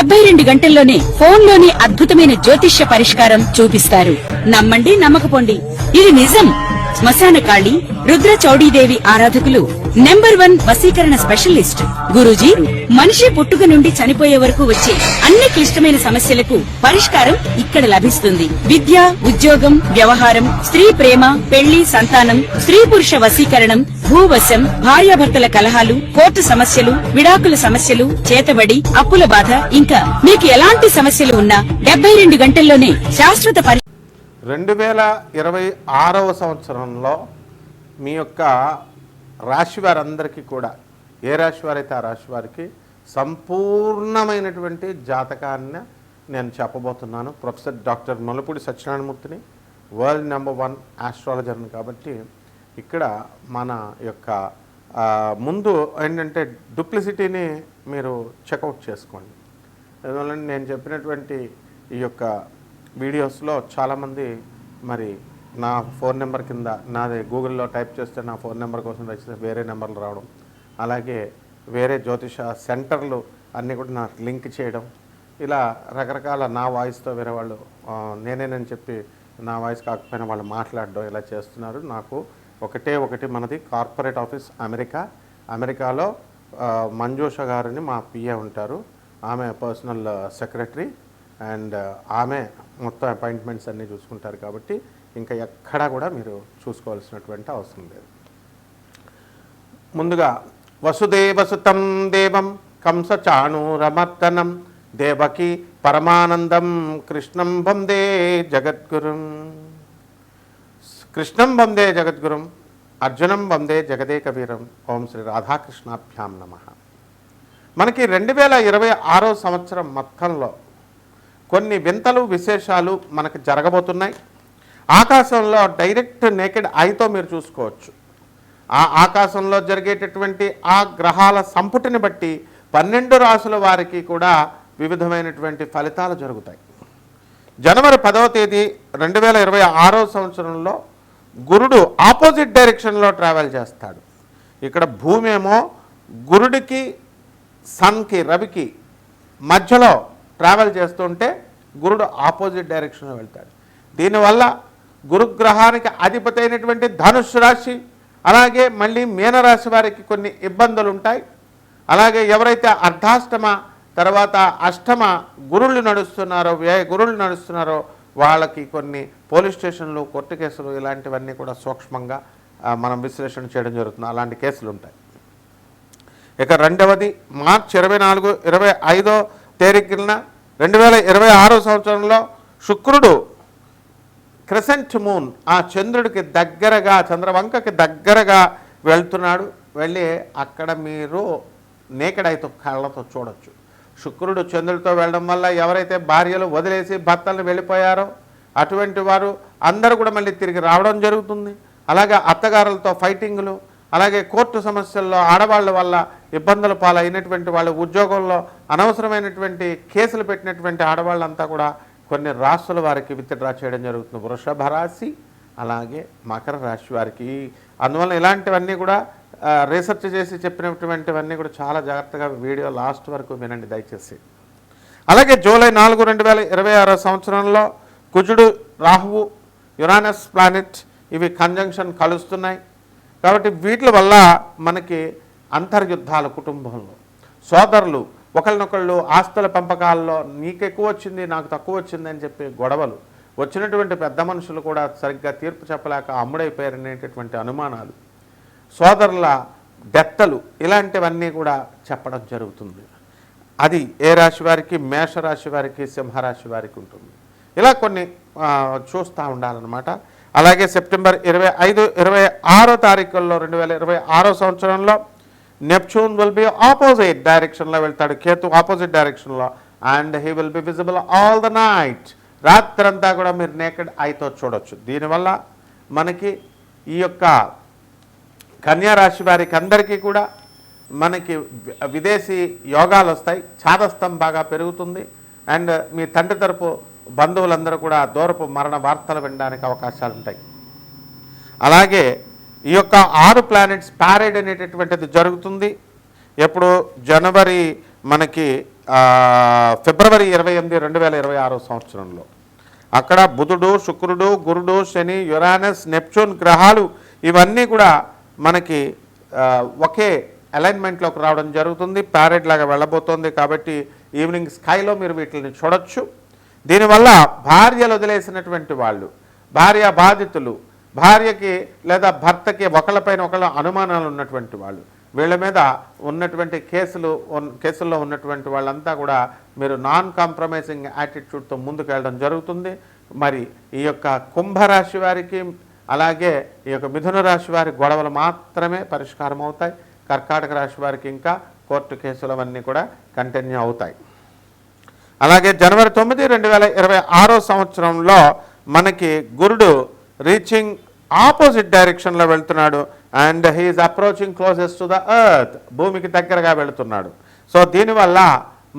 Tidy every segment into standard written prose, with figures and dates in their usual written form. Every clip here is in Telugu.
72 గంటల్లోనే ఫోన్లోని అద్భుతమైన జ్యోతిష్య పరిష్కారం చూపిస్తారు. నమ్మండి, నమ్మకపోండి, ఇది నిజం. శ్మశాన కాళి రుద్ర చౌడీదేవి ఆరాధకులు నంబర్ 1 వశీకరణ స్పెషలిస్ట్. గురూజీ మనిషి పుట్టుక నుండి చనిపోయే వరకు వచ్చే అన్ని క్లిష్టమైన సమస్యలకు పరిష్కారం ఇక్కడ లభిస్తుంది. విద్య, ఉద్యోగం, వ్యవహారం, స్త్రీ ప్రేమ, పెళ్లి, సంతానం, స్త్రీ పురుష వశీకరణం, భూవశం, భార్యాభర్తల కలహాలు, కోర్టు సమస్యలు, విడాకుల సమస్యలు, చేతబడి, అప్పుల బాధ, ఇంకా మీకు ఎలాంటి సమస్యలు ఉన్నా 72 గంటల్లోనే శాశ్వత 2026వ సంవత్సరంలో మీ యొక్క రాశి వారందరికీ కూడా ఏ రాశి వారైతే ఆ రాశి వారికి సంపూర్ణమైనటువంటి జాతకాన్ని నేను చెప్పబోతున్నాను. ప్రొఫెసర్ డాక్టర్ నొల్లపూడి సత్యనారాయణమూర్తిని, వరల్డ్ నంబర్ 1 ఆస్ట్రాలజర్ని. కాబట్టి ఇక్కడ మన యొక్క ముందు ఏంటంటే డూప్లిసిటీని మీరు చెక్అవుట్ చేసుకోండి. అందువల్ల నేను చెప్పినటువంటి ఈ యొక్క వీడియోస్లో చాలామంది మరి నా ఫోన్ నెంబర్ కింద నాది గూగుల్లో టైప్ చేస్తే నా ఫోన్ నెంబర్ కోసం రచిస్తే వేరే నెంబర్లు రావడం, అలాగే వేరే జ్యోతిష సెంటర్లు అన్నీ కూడా నాకు లింక్ చేయడం, ఇలా రకరకాల నా వాయిస్తో వేరే వాళ్ళు నేనేనని చెప్పి నా వాయిస్ కాకపోయినా వాళ్ళు మాట్లాడడం ఇలా చేస్తున్నారు. నాకు ఒకటి మనది కార్పొరేట్ ఆఫీస్ అమెరికాలో మంజూష గారిని మా పిఏ ఉంటారు, ఆమె పర్సనల్ సెక్రటరీ అండ్ ఆమె మొత్తం అపాయింట్మెంట్స్ అన్నీ చూసుకుంటారు. కాబట్టి ఇంకా ఎక్కడా కూడా మీరు చూసుకోవాల్సినటువంటి అవసరం లేదు. ముందుగా వసుదేవసుతం దేవం కంసచాణూరమర్దనం దేవకి పరమానందం కృష్ణం వందే జగద్గురుం. కృష్ణం వందే జగద్గురుం, అర్జునం వందే జగదేకవీరం. ఓం శ్రీ రాధాకృష్ణాభ్యాం నమః. మనకి 2026వ సంవత్సరం మొత్తంలో కొన్ని వింతలు విశేషాలు మనకు జరగబోతున్నాయి. ఆకాశంలో డైరెక్ట్ నేకెడ్ ఐతో మీరు చూసుకోవచ్చు. ఆ ఆకాశంలో జరిగేటటువంటి ఆ గ్రహాల సంపుటిని బట్టి 12 రాసుల వారికి కూడా వివిధమైనటువంటి ఫలితాలు జరుగుతాయి. జనవరి 10వ తేదీ 2026వ సంవత్సరంలో గురుడు ఆపోజిట్ డైరెక్షన్లో ట్రావెల్ చేస్తాడు. ఇక్కడ భూమి ఏమో గురుడికి సన్కి రవికి మధ్యలో ట్రావెల్ చేస్తుంటే గురుడు ఆపోజిట్ డైరెక్షన్లో వెళ్తాడు. దీనివల్ల గురుగ్రహానికి అధిపతి అయినటువంటి ధనుస్సు రాశి, అలాగే మళ్ళీ మీనరాశి వారికి కొన్ని ఇబ్బందులు ఉంటాయి. అలాగే ఎవరైతే అర్ధాష్టమ తర్వాత అష్టమ గురుళ్ళు నడుస్తున్నారో, వ్యయ గురుళ్ళు నడుస్తున్నారో వాళ్ళకి కొన్ని పోలీస్ స్టేషన్లు, కోర్టు కేసులు ఇలాంటివన్నీ కూడా సూక్ష్మంగా మనం విశ్లేషణ చేయడం జరుగుతుంది. అలాంటి కేసులు ఉంటాయి. ఇక రెండవది మార్చి 24, 25వ తేదీన 2026వ సంవత్సరంలో శుక్రుడు క్రెసెంట్ మూన్ ఆ చంద్రుడికి దగ్గరగా, చంద్రవంకకి దగ్గరగా వెళ్తున్నాడు. వెళ్ళి అక్కడ మీరు నేకెడ్ ఐతో కళ్ళతో చూడొచ్చు. శుక్రుడు చంద్రుడితో వెళ్ళడం వల్ల ఎవరైతే భార్యలు వదిలేసి భర్తలను వెళ్ళిపోయారో అటువంటి వారు అందరూ కూడా మళ్ళీ తిరిగి రావడం జరుగుతుంది. అలాగే అత్తగారులతో ఫైటింగులు, అలాగే కోర్టు సమస్యల్లో ఆడవాళ్ళ వల్ల ఇబ్బందుల పాలైనటువంటి వాళ్ళు, ఉద్యోగంలో అనవసరమైనటువంటి కేసులు పెట్టినటువంటి ఆడవాళ్ళంతా కూడా కొన్ని రాశుల వారికి విత్డ్రా చేయడం జరుగుతుంది. వృషభ రాశి అలాగే మకర రాశి వారికి. అందువల్ల ఇలాంటివన్నీ కూడా రీసెర్చ్ చేసి చెప్పినటువంటివన్నీ కూడా చాలా జాగ్రత్తగా వీడియో లాస్ట్ వరకు వినండి దయచేసి. అలాగే జూలై 4, 2026 సంవత్సరంలో కుజుడు, రాహువు, యురానస్ ప్లానెట్ ఇవి కంజంక్షన్ కలుస్తున్నాయి. కాబట్టి వీటి వల్ల మనకి అంతర్యుద్ధాలు, కుటుంబంలో సోదరులు ఒకరినొకళ్ళు ఆస్తుల పెంపకాల్లో నీకు ఎక్కువ వచ్చింది నాకు తక్కువ వచ్చింది అని చెప్పి గొడవలు, వచ్చినటువంటి పెద్ద మనుషులు కూడా సరిగ్గా తీర్పు చెప్పలేక అమ్ముడైపోయారనేటటువంటి అనుమానాలు, సోదరుల డెత్తలు, ఇలాంటివన్నీ కూడా చెప్పడం జరుగుతుంది. అది ఏ రాశి వారికి? మేషరాశి వారికి, సింహరాశి వారికి ఉంటుంది. ఇలా కొన్ని చూస్తూ ఉండాలన్నమాట. అలాగే సెప్టెంబర్ 25, 26వ తారీఖుల్లో 2026వ సంవత్సరంలో నెప్ట్యూన్ విల్ బి ఆపోజిట్ డైరెక్షన్లో వెళ్తాడు. కేతు ఆపోజిట్ డైరెక్షన్లో. And he will be visible all the night. రాత్రంతా కూడా మీరు నేకెడ్ ఐతో చూడొచ్చు. దీనివల్ల మనకి ఈ యొక్క కన్యారాశి వారికి అందరికీ కూడా మనకి విదేశీ యోగాలు వస్తాయి. ఛాదస్థం బాగా పెరుగుతుంది. అండ్ మీ తండ్రి తరపు బంధువులందరూ కూడా దూరపు మరణ వార్తలు వినడానికి అవకాశాలు ఉంటాయి. అలాగే ఈ యొక్క 6 ప్లానెట్స్ ప్యారేడ్ అనేటటువంటిది జరుగుతుంది. ఎప్పుడు? జనవరి మనకి ఫిబ్రవరి 28, 2026 సంవత్సరంలో. అక్కడ బుధుడు, శుక్రుడు, గురుడు, శని, యురానస్, నెప్చూన్ గ్రహాలు ఇవన్నీ కూడా మనకి ఒకే అలైన్మెంట్లోకి రావడం జరుగుతుంది. ప్యారెట్ లాగా వెళ్ళబోతోంది. కాబట్టి ఈవినింగ్ స్కైలో మీరు వీటిని చూడొచ్చు. దీనివల్ల భార్యలు వదిలేసినటువంటి వాళ్ళు, భార్య బాధితులు, భార్యకి లేదా భర్తకి ఒకళ్ళపైన ఒకళ్ళ అనుమానాలు ఉన్నటువంటి వాళ్ళు, వీళ్ళ మీద ఉన్నటువంటి కేసుల్లో ఉన్నటువంటి వాళ్ళంతా కూడా మీరు నాన్ కాంప్రమైజింగ్ యాటిట్యూడ్తో ముందుకు వెళ్ళడం జరుగుతుంది. మరి ఈ యొక్క కుంభరాశి వారికి, అలాగే ఈ యొక్క మిథున రాశి వారి గొడవలు మాత్రమే పరిష్కారం అవుతాయి. కర్కాటక రాశి వారికి ఇంకా కోర్టు కేసులు అవన్నీ కూడా కంటిన్యూ అవుతాయి. అలాగే జనవరి 9, 2026 సంవత్సరంలో మనకి గురుడు రీచింగ్ ఆపోజిట్ డైరెక్షన్లో వెళ్తున్నాడు. And he is approaching closest to the earth, భూమికి దగ్గరగా వెళుతున్నాడు. సో దీనివల్ల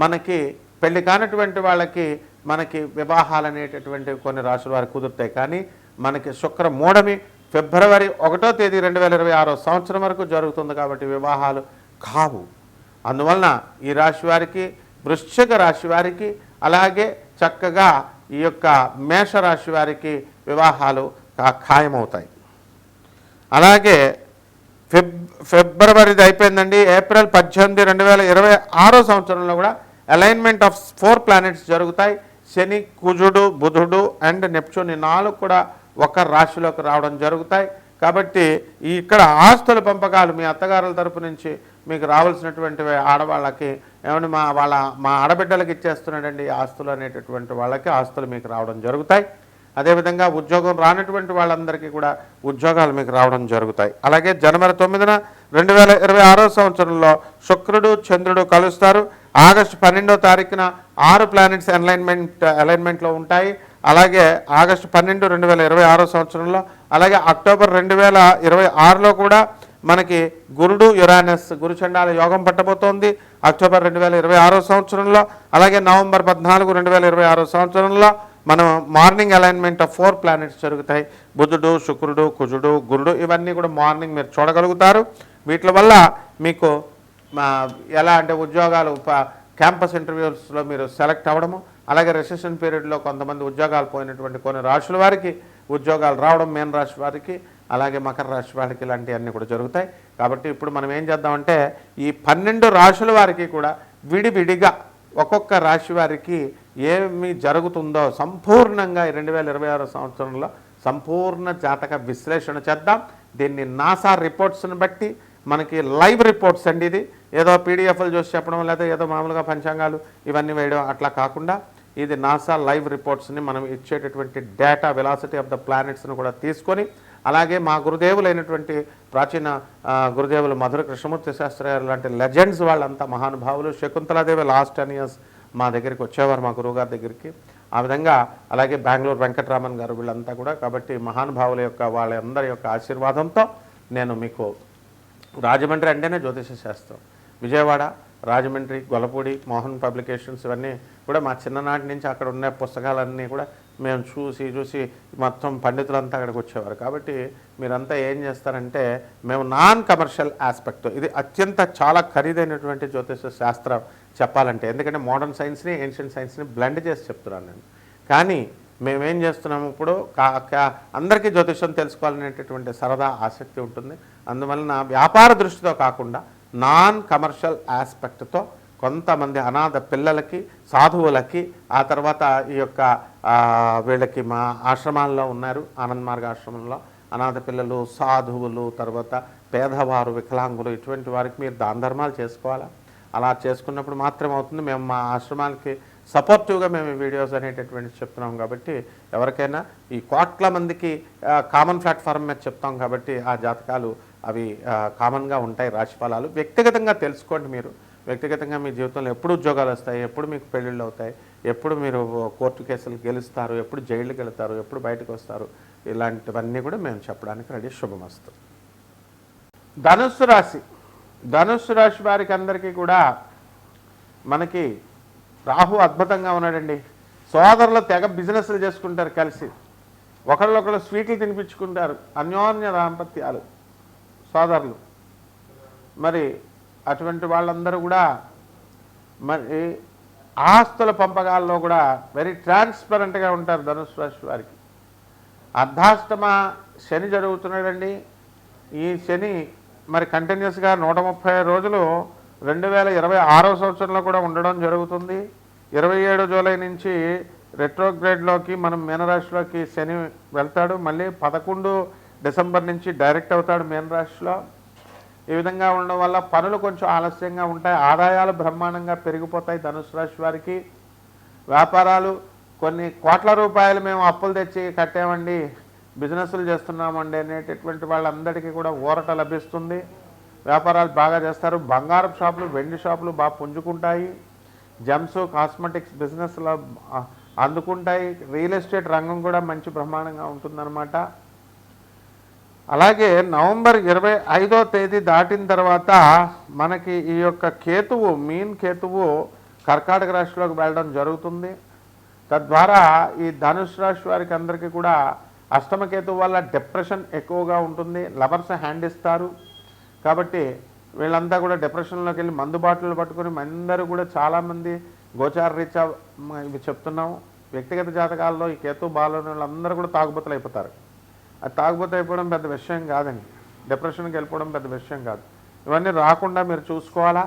మనకి పెళ్లి కానటువంటి వాళ్ళకి మనకి వివాహాలు అనేటటువంటి కొన్ని రాశుల వారికి కుదురుతాయి. కానీ మనకి శుక్ర మూఢమి ఫిబ్రవరి 1వ తేదీ 2026 సంవత్సరం వరకు జరుగుతుంది. కాబట్టి వివాహాలు కావు. అందువలన ఈ రాశి వారికి, వృశ్చిక రాశి వారికి, అలాగే చక్కగా ఈ యొక్క మేషరాశి వారికి వివాహాలు ఖాయమవుతాయి. అలాగే ఫిబ్రవరిది అయిపోయిందండి. ఏప్రిల్ 18, 2026 సంవత్సరంలో కూడా అలైన్మెంట్ ఆఫ్ 4 ప్లానెట్స్ జరుగుతాయి. శని, కుజుడు, బుధుడు అండ్ నెప్చూన్, 4 కూడా ఒక రాశిలోకి రావడం జరుగుతాయి. కాబట్టి ఇక్కడ ఆస్తుల పంపకాలు మీ అత్తగారుల తరపు నుంచి మీకు రావాల్సినటువంటి ఆడవాళ్ళకి ఏమని మా ఆడబిడ్డలకి ఇచ్చేస్తున్నాడండి ఆస్తులు అనేటటువంటి వాళ్ళకి ఆస్తులు మీకు రావడం జరుగుతాయి. అదేవిధంగా ఉద్యోగం రానటువంటి వాళ్ళందరికీ కూడా ఉద్యోగాలు మీకు రావడం జరుగుతాయి. అలాగే జనవరి 9, 2026 సంవత్సరంలో శుక్రుడు, చంద్రుడు కలుస్తారు. ఆగస్టు 12వ తారీఖున 6 ప్లానెట్స్ అలైన్మెంట్లో ఉంటాయి. అలాగే ఆగస్టు 12, 2026 సంవత్సరంలో, అలాగే అక్టోబర్ 2026లో కూడా మనకి గురుడు, యురానస్ గురుచండాల యోగం పట్టబోతోంది అక్టోబర్ 2026 సంవత్సరంలో. అలాగే నవంబర్ 14, 2026 సంవత్సరంలో మనం మార్నింగ్ అలైన్మెంట్ ఆఫ్ 4 ప్లానెట్స్ జరుగుతాయి. బుధుడు, శుక్రుడు, కుజుడు, గురుడు ఇవన్నీ కూడా మార్నింగ్ మీరు చూడగలుగుతారు. వీటి వల్ల మీకు ఎలా అంటే ఉద్యోగాలు, క్యాంపస్ ఇంటర్వ్యూస్లో మీరు సెలెక్ట్ అవ్వడము, అలాగే రిసెషన్ పీరియడ్లో కొంతమంది ఉద్యోగాలు పోయినటువంటి కొన్ని రాశుల వారికి ఉద్యోగాలు రావడం, మీన రాశి వారికి, అలాగే మకర రాశి వారికి ఇలాంటివన్నీ కూడా జరుగుతాయి. కాబట్టి ఇప్పుడు మనం ఏం చేద్దామంటే ఈ 12 రాశుల వారికి కూడా విడివిడిగా ఒక్కొక్క రాశి వారికి ఏమి జరుగుతుందో సంపూర్ణంగా 2026 సంవత్సరంలో సంపూర్ణ జాతక విశ్లేషణ చేద్దాం. దీన్ని నాసా రిపోర్ట్స్ని బట్టి మనకి లైవ్ రిపోర్ట్స్ అండి. ఇది ఏదో పీడిఎఫ్లు చూసి చెప్పడం లేదా ఏదో మామూలుగా పంచాంగాలు ఇవన్నీ వేయడం అట్లా కాకుండా ఇది నాసా లైవ్ రిపోర్ట్స్ని మనం ఇచ్చేటటువంటి డేటా వెలాసిటీ ఆఫ్ ద ప్లానెట్స్ని కూడా తీసుకొని, అలాగే మా గురుదేవులైనటువంటి ప్రాచీన గురుదేవులు మధుర కృష్ణమూర్తి శాస్త్రి గారు లాంటి లెజెండ్స్ వాళ్ళంతా మహానుభావులు. శకుంతలాదేవి లాస్ట్ 10 years మా దగ్గరికి వచ్చేవారు, మా గురువుగారి దగ్గరికి. ఆ విధంగా అలాగే బెంగళూరు వెంకటరామన్ గారు వీళ్ళంతా కూడా. కాబట్టి మహానుభావుల యొక్క వాళ్ళందరి యొక్క ఆశీర్వాదంతో నేను మీకు రాజమండ్రి అంటేనే జ్యోతిష శాస్త్రం, విజయవాడ, రాజమండ్రి, గొల్లపూడి, మోహన్ పబ్లికేషన్స్ ఇవన్నీ కూడా మా చిన్ననాటి నుంచి అక్కడ ఉన్న పుస్తకాలన్నీ కూడా మేము చూసి మొత్తం పండితులంతా అక్కడికి వచ్చేవారు. కాబట్టి మీరంతా ఏం చేస్తారంటే మేము నాన్ కమర్షియల్ ఆస్పెక్ట్, ఇది అత్యంత చాలా ఖరీదైనటువంటి జ్యోతిష శాస్త్రం చెప్పాలంటే, ఎందుకంటే మోడర్న్ సైన్స్ని ఏన్షియంట్ సైన్స్ని బ్లెండ్ చేసి చెప్తున్నాను నేను. కానీ మేమేం చేస్తున్నాము ఇప్పుడు అందరికీ జ్యోతిషం తెలుసుకోవాలనేటటువంటి సరదా ఆసక్తి ఉంటుంది. అందువలన వ్యాపార దృష్టితో కాకుండా నాన్ కమర్షియల్ ఆస్పెక్ట్తో కొంతమంది అనాథ పిల్లలకి, సాధువులకి, ఆ తర్వాత ఈ యొక్క వీళ్ళకి మా ఆశ్రమాల్లో ఉన్నారు, ఆనంద్ మార్గ ఆశ్రమంలో అనాథ పిల్లలు, సాధువులు, తర్వాత పేదవారు, వికలాంగులు, ఇటువంటి వారికి మీరు దాన ధర్మాలు చేసుకోవాలా. అలా చేసుకున్నప్పుడు మాత్రమే అవుతుంది. మేము మా ఆశ్రమాలకి సపోర్టివ్గా మేము ఈ వీడియోస్ అనేటటువంటి చెప్తున్నాం. కాబట్టి ఎవరికైనా ఈ కోట్ల మందికి కామన్ ప్లాట్ఫామ్ మీద చెప్తాం. కాబట్టి ఆ జాతకాలు అవి కామన్గా ఉంటాయి. రాశిఫలాలు వ్యక్తిగతంగా తెలుసుకోండి. మీరు వ్యక్తిగతంగా మీ జీవితంలో ఎప్పుడు ఉద్యోగాలు వస్తాయి, ఎప్పుడు మీకు పెళ్ళిళ్ళు అవుతాయి, ఎప్పుడు మీరు కోర్టు కేసులు గెలుస్తారు, ఎప్పుడు జైలుకి వెళ్తారు, ఎప్పుడు బయటకు వస్తారు, ఇలాంటివన్నీ కూడా మేము చెప్పడానికి రెడీ. శుభమస్తు. ధనుస్సు రాశి వారికి అందరికీ కూడా మనకి రాహు అద్భుతంగా ఉన్నాడండి. సోదరులు తెగ బిజినెస్లు చేసుకుంటారు కలిసి, ఒకళ్ళొకళ్ళు స్వీట్లు తినిపించుకుంటారు, అన్యోన్య దాంపత్యాలు సోదరులు. మరి అటువంటి వాళ్ళందరూ కూడా మరి ఆస్తుల పంపకాల్లో కూడా వెరీ ట్రాన్స్పరెంట్గా ఉంటారు ధనుసు రాశి వారికి. అర్ధాష్టమ శని జరుగుతున్నాడండి. ఈ శని మరి కంటిన్యూస్గా 130 రోజులు 2026 సంవత్సరంలో కూడా ఉండడం జరుగుతుంది. 27 జూలై నుంచి రెట్రోగ్రేడ్లోకి మనం మీనరాశిలోకి శని వెళ్తాడు. మళ్ళీ 11 డిసెంబర్ నుంచి డైరెక్ట్ అవుతాడు మీనరాశిలో. ఈ విధంగా ఉండడం వల్ల పనులు కొంచెం ఆలస్యంగా ఉంటాయి, ఆదాయాలు బ్రహ్మాండంగా పెరిగిపోతాయి ధనుసు రాశి వారికి. వ్యాపారాలు కొన్ని కోట్ల రూపాయలు మేము అప్పులు తెచ్చి కట్టామండి, బిజినెస్లు చేస్తున్నామండి అనేటటువంటి వాళ్ళందరికీ కూడా ఊరట లభిస్తుంది. వ్యాపారాలు బాగా చేస్తారు. బంగారం షాపులు, వెండి షాపులు బాగా పుంజుకుంటాయి. జెమ్స్, కాస్మెటిక్స్ బిజినెస్లో అందుకుంటాయి. రియల్ ఎస్టేట్ రంగం కూడా మంచి బ్రహ్మాండంగా ఉంటుందన్నమాట. అలాగే నవంబర్ 25వ తేదీ దాటిన తర్వాత మనకి ఈ యొక్క కేతువు, మీన్ కేతువు కర్కాటక రాశిలోకి వెళ్ళడం జరుగుతుంది. తద్వారా ఈ ధనుసు రాశి వారికి అందరికీ కూడా అష్టమ కేతువు వల్ల డిప్రెషన్ ఎక్కువగా ఉంటుంది. లవర్స్ హ్యాండ్ ఇస్తారు. కాబట్టి వీళ్ళంతా కూడా డిప్రెషన్లోకి వెళ్ళి మందు బాటలు పట్టుకొని అందరూ కూడా చాలామంది గోచార రీత్యా ఇవి చెప్తున్నాము. వ్యక్తిగత జాతకాల్లో ఈ కేతు బాలని వాళ్ళందరూ కూడా తాగుబోతులు అయిపోతారు. అది తాగుబోతు అయిపోవడం పెద్ద విషయం కాదండి. డిప్రెషన్కి వెళ్ళిపోవడం పెద్ద విషయం కాదు. ఇవన్నీ రాకుండా మీరు చూసుకోవాలా.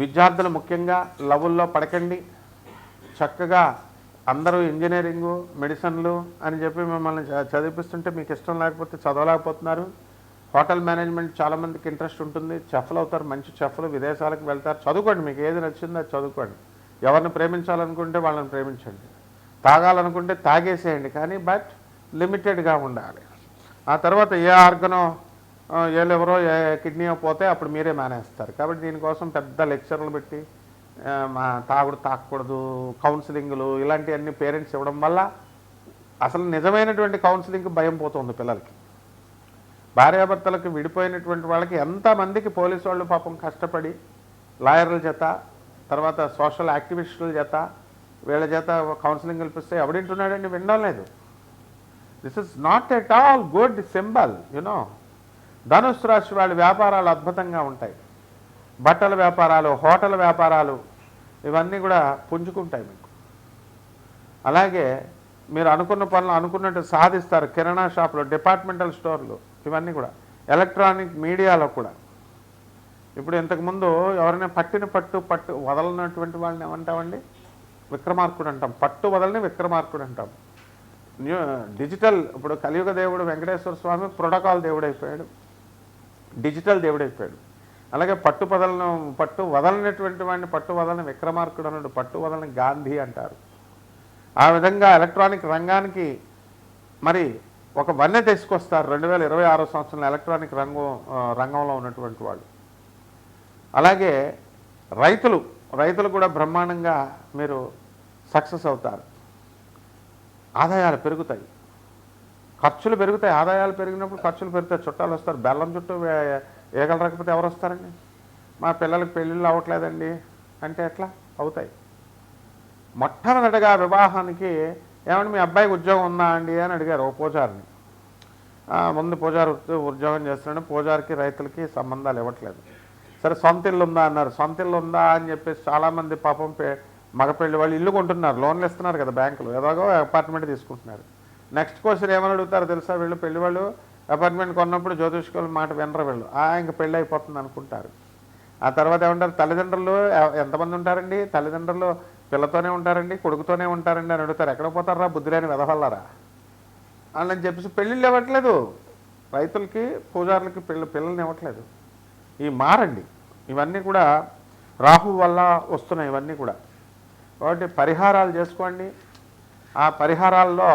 విద్యార్థులు ముఖ్యంగా లవ్వుల్లో పడకండి. చక్కగా అందరూ ఇంజనీరింగు, మెడిసిన్లు అని చెప్పి మిమ్మల్ని చదివిపిస్తుంటే మీకు ఇష్టం లేకపోతే చదవలేకపోతున్నారు. హోటల్ మేనేజ్మెంట్ చాలామందికి ఇంట్రెస్ట్ ఉంటుంది. చెఫ్లు అవుతారు, మంచి చెఫ్లు, విదేశాలకు వెళ్తారు. చదువుకోండి, మీకు ఏది నచ్చిందో అది చదువుకోండి. ఎవరిని ప్రేమించాలనుకుంటే వాళ్ళని ప్రేమించండి, తాగాలనుకుంటే తాగేసేయండి, కానీ బట్ లిమిటెడ్గా ఉండాలి. ఆ తర్వాత ఏ ఆర్గనో, ఏ లివరో, ఏ కిడ్నీయో పోతే అప్పుడు మీరే మానేస్తారు. కాబట్టి దీనికోసం పెద్ద లెక్చర్లు పెట్టి తాగకూడదు, కౌన్సిలింగ్లు ఇలాంటివన్నీ పేరెంట్స్ ఇవ్వడం వల్ల అసలు నిజమైనటువంటి కౌన్సిలింగ్కి భయం పోతుంది పిల్లలకి. భార్యాభర్తలకు విడిపోయినటువంటి వాళ్ళకి ఎంతమందికి పోలీసు వాళ్ళు పాపం కష్టపడి లాయర్ల చేత, తర్వాత సోషల్ యాక్టివిస్టుల చేత, వీళ్ళ చేత కౌన్సిలింగ్ కల్పిస్తే ఎవడింటున్నాడండి? వినడం లేదు. This is not at all good symbol, you know. ధనుసు రాశి వాళ్ళ వ్యాపారాలు అద్భుతంగా ఉంటాయి. బట్టల వ్యాపారాలు, హోటల్ వ్యాపారాలు ఇవన్నీ కూడా పుంజుకుంటాయి మీకు. అలాగే మీరు అనుకున్న పనులు అనుకున్నట్టు సాధిస్తారు. కిరాణా షాపులు, డిపార్ట్మెంటల్ స్టోర్లు ఇవన్నీ కూడా, ఎలక్ట్రానిక్ మీడియాలో కూడా. ఇప్పుడు ఇంతకుముందు ఎవరైనా పట్టు వదలనటువంటి వాళ్ళని ఏమంటామండి? విక్రమార్కుడు అంటాం. పట్టు వదలని విక్రమార్కుడు అంటాం. డిజిటల్, ఇప్పుడు కలియుగ దేవుడు వెంకటేశ్వర స్వామి ప్రోటోకాల్ దేవుడు అయిపోయాడు, డిజిటల్ దేవుడు అయిపోయాడు. అలాగే పట్టు వదలనటువంటి వాడిని పట్టు వదలని విక్రమార్కుడు అన్నాడు, పట్టు వదలని గాంధీ అంటారు. ఆ విధంగా ఎలక్ట్రానిక్ రంగానికి మరి ఒక వన్నె తీసుకొస్తారు 2026 సంవత్సరంలో ఎలక్ట్రానిక్ రంగంలో ఉన్నటువంటి వాళ్ళు. అలాగే రైతులు కూడా బ్రహ్మాండంగా మీరు సక్సెస్ అవుతారు. ఆదాయాలు పెరుగుతాయి, ఖర్చులు పెరుగుతాయి. ఆదాయాలు పెరిగినప్పుడు ఖర్చులు పెరుగుతాయి. చుట్టాలు వస్తారు. బెల్లం చుట్టూ ఏగలు రాకపోతే ఎవరు వస్తారండి? మా పిల్లలకి పెళ్ళిళ్ళు అవ్వట్లేదండి అంటే ఎట్లా అవుతాయి? మొట్టమొదటిగా వివాహానికి ఏమంటే మీ అబ్బాయికి ఉద్యోగం ఉందా అండి అని అడిగారు ఓ పూజారిని. ముందు పూజారి ఉద్యోగం చేస్తున్నాడు, పూజారికి రైతులకి సంబంధాలు ఇవ్వట్లేదు. సరే సొంత ఇల్లు ఉందా అన్నారు. సొంత ఇల్లు ఉందా అని చెప్పేసి చాలామంది పాపం మగపెళ్లి వాళ్ళు ఇల్లు కొంటున్నారు, లోన్లు ఇస్తున్నారు కదా బ్యాంకులు, ఏదోగో అపార్ట్మెంట్ తీసుకుంటున్నారు. నెక్స్ట్ క్వశ్చన్ ఏమని అడుగుతారు తెలుసా? వీళ్ళు పెళ్లి వాళ్ళు అపార్ట్మెంట్ కొన్నప్పుడు జ్యోతిష్కుల మాట వినరు వీళ్ళు. ఇంకా పెళ్ళి అయిపోతుంది అనుకుంటారు. ఆ తర్వాత ఏమంటారు? తల్లిదండ్రులు ఎంతమంది ఉంటారండి? తల్లిదండ్రులు పిల్లతోనే ఉంటారండి, కొడుకుతోనే ఉంటారండి అని అడుగుతారు. ఎక్కడ పోతారా బుద్ధి లేని వెదవల్లరా అని చెప్పేసి పెళ్ళిళ్ళు ఇవ్వట్లేదు. రైతులకి, పూజారులకి పిల్లల్ని ఇవ్వట్లేదు. మారండి. ఇవన్నీ కూడా రాహు వల్ల వస్తున్నాయి ఇవన్నీ కూడా. కాబట్టి పరిహారాలు చేసుకోండి. ఆ పరిహారాల్లో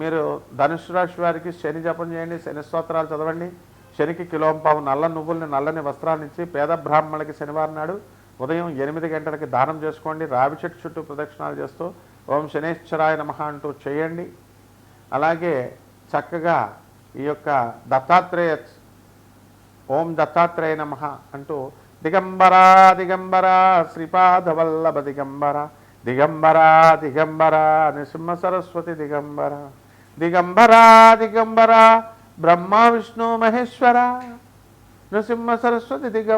మీరు ధనుసు రాశి వారికి శని జపం చేయండి, శని స్తోత్రాలు చదవండి. శనికి కిలోంపావు నల్ల నువ్వుల్ని, నల్లని వస్త్రాన్నిచ్చి పేద బ్రాహ్మణులకి శనివారం నాడు ఉదయం 8 గంటలకి దానం చేసుకోండి. రావి చెట్టు చుట్టూ ప్రదక్షిణాలు చేస్తూ ఓం శనేశ్వరాయ నమః అంటూ చేయండి. అలాగే చక్కగా ఈ యొక్క ఓం దత్తాత్రేయ నమః అంటూ దిగంబరా దిగంబరా శ్రీపాదవల్లభ దిగంబర దిగంబరా దిగంబరా నృసింహ సరస్వతి దిగంబర దిగంబరా దిగంబరా బ్రహ్మ విష్ణు మహేశ్వర నృసింహ సరస్వతి దిగంబర